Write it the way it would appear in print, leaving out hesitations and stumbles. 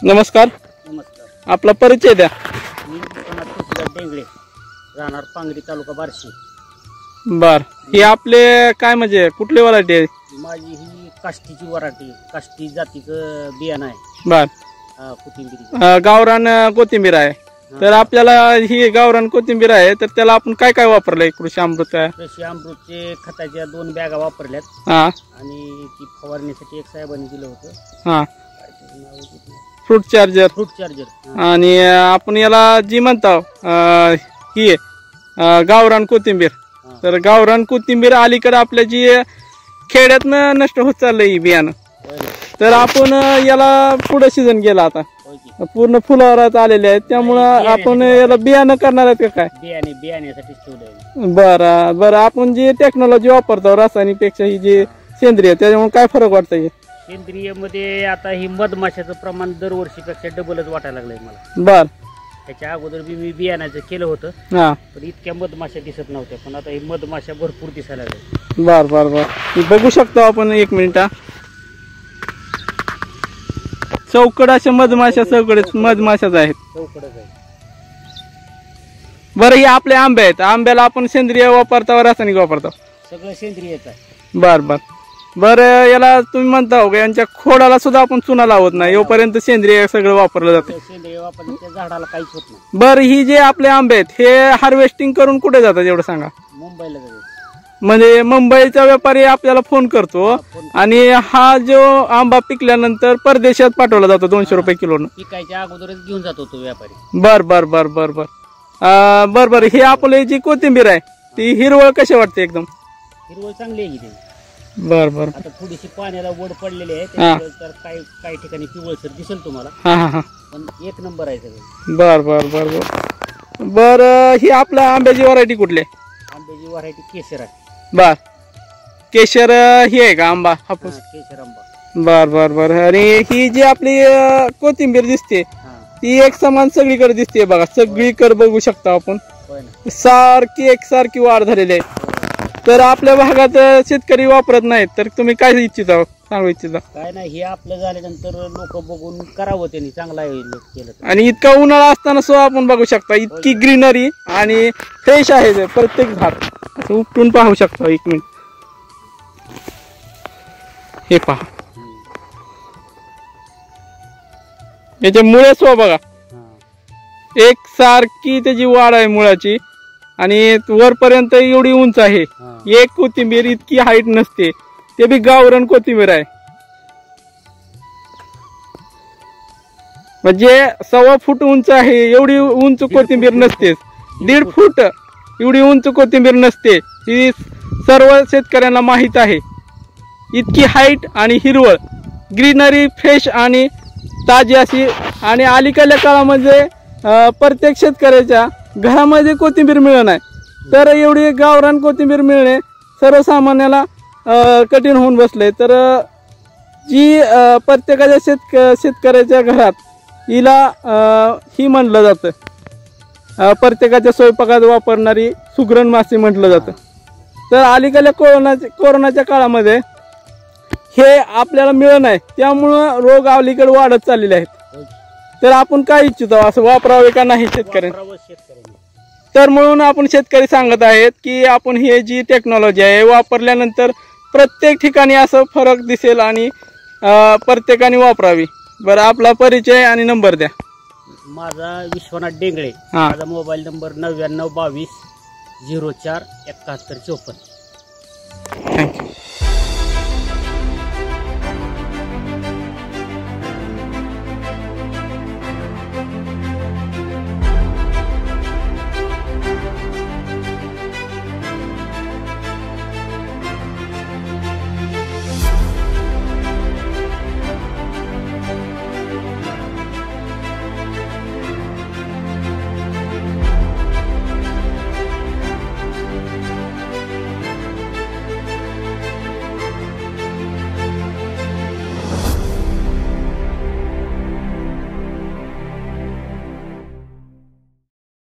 नमस्कार. नमस्कार. आपला परिचय द्या. मी विश्वनाथ तुळशीदास डेंगळे, राहणार पांगरी, तालुका बार्शी. बर, हे आपले काय म्हणजे कुठली व्हरायटी आहे? माझी ही काष्टीची वराठी, काष्टी जातीचं बियाणं आहे. बर, कोथिंबीर गावरान कोथिंबीर आहे. तर आपल्याला ही गावरान कोथिंबीर आहे, तर त्याला आपण काय काय वापरलंय? कृषी अमृत आहे, कृषी अमृतचे खताच्या 2 बॅगा वापरल्यात. हा, आणि ती फवारणीसाठी एक साहेबांनी दिलं होतं. हा, फ्रूट चार्जर. Fruit charger. आणि आपण याला जी म्हणतो ही गावरान कोथिंबीर. तर गावरान कोथिंबीर अलीकडे आपल्या जी खेड्यातनं नष्ट होत चाललंय ही बियाणं. तर आपण याला पुढे सीझन गेला, आता पूर्ण फुलावरात आलेले आहेत, त्यामुळं आपण याला बियाणं करणार आहेत का काय? बियाण्यासाठी ठेवलंय. बरं बरं, आपण जी टेक्नॉलॉजी वापरतो रासायनिक पेक्षा ही जी सेंद्रिय, त्याच्यामुळे काय फरक वाटतंय? सेंद्रिय मध्ये आता ही मधमाशाचं प्रमाण दरवर्षीपेक्षा डबलच वाटायला लागलंय मला. बर, त्याच्या अगोदर मी बियाण्याचं केलं होतं, हा, पण इतक्या मधमाशा दिसत नव्हत्या, पण आता ही मधमाशा भरपूर दिसायला लागल्या. बर बर बर, बघू शकतो आपण. 1 मिनिट. चौकड अशा मधमाशा, चौकड मधमाशाच आहेत. चौकडच आहे. बरं, हे आपले आंबे आहेत. आंब्याला आपण सेंद्रिय वापरता रासायनिक वापरतो? सगळं सेंद्रियच आहे. बर बर बर, याला तुम्ही म्हणता हो का यांच्या खोडाला सुद्धा आपण चुना लावत नाही, योपर्यंत सेंद्रिय सगळं वापरलं जातं? सेंद्रिय वापरलं त्या झाडाला काहीच होत नाही. बरं, ही जे आपले आंबे आहेत हे हार्वेस्टिंग करून कुठे जातात एवढं सांगा? मुंबईला जाते. म्हणजे मुंबईचा व्यापारी आपल्याला फोन करतो आणि हा जो आंबा पिकल्यानंतर परदेशात पाठवला जातो 200 रुपये किलोनं. पिकायच्या अगोदरच घेऊन जातो तो व्यापारी. बर बर बर बर बर बर बर, हे आपली जी कोथिंबीर आहे ती हिरवळ कशी वाटते? एकदम हिरवळ चांगली आहे की. बर बर, आता थोडीशी पाण्याला वड पडलेली आहे, तर काही ठिकाणी पिवळसर दिसेल तुम्हाला, हा हा हा, पण 1 नंबर आहे सगळं. बर बर बर बर बर, ही आपल्या आंब्याची व्हरायटी कुठली आहे? आंब्याची व्हरायटी केशर आहे. बर, केशर ही आहे का आंबा हापूस? केशर आंबा. बर बर बर, आणि ही जी आपली कोथिंबीर दिसते ती एक समान सगळीकडे दिसते बघा, सगळीकडे बघू शकता आपण, सारखी एकसारखी वाढ झालेली आहे. तर आपल्या भागात शेतकरी वापरत नाहीत, तर तुम्ही काय इच्छिता, सांगू इच्छिता? काय नाही, हे आपलं झाल्यानंतर लोक बघून करावं, त्यांनी चांगला केलं. आणि इतका उन्हाळा असताना सुद्धा आपण बघू शकता इतकी ग्रीनरी आणि फ्रेश आहे प्रत्येक झाड. असं उपटून पाहू शकता. 1 मिनिट, हे पहा, याच्या मुळे सो बघा, एक सारखी त्याची वाढ आहे मुळाची, आणि वरपर्यंत एवढी उंच आहे. एक कोथिंबीर इतकी हाईट नसते, ते बी गावरान कोथिंबीर आहे. म्हणजे 1.25 फूट उंच आहे, एवढी उंच कोथिंबीर नसतेच. 1.5 फूट एवढी उंच कोथिंबीर नसते, ही सर्व शेतकऱ्यांना माहीत आहे. इतकी हाईट आणि हिरवळ, ग्रीनरी, फ्रेश आणि ताजी अशी. आणि अलीकडल्या काळामध्ये प्रत्येक शेतकऱ्याच्या घरामध्ये कोथिंबीर मिळत नाही, तर एवढी गावरान कोथिंबीर मिळणे सर्वसामान्याला कठीण होऊन बसले. तर जी प्रत्येकाच्या शेतकऱ्याच्या घरात हिला ही म्हटलं जातं, प्रत्येकाच्या स्वयंपाकात वापरणारी सुगरण मासे म्हटलं जातं. तर अलीकडल्या कोरोनाच्या काळामध्ये हे आपल्याला मिळत नाही, त्यामुळं रोग अलीकडे वाढत चाललेले आहेत. तर आपण काय इच्छितो, असं वापरावे का नाही शेतकऱ्यांनी? तर म्हणून आपण शेतकरी सांगत आहेत की आपण ही जी टेक्नॉलॉजी आहे वापरल्यानंतर प्रत्येक ठिकाणी असं फरक दिसेल आणि प्रत्येकाने वापरावी. बरं, आपला परिचय आणि नंबर द्या. माझा विश्वनाथ डेंगळे, माझा मोबाईल नंबर 9922 04 71 54. थँक्यू.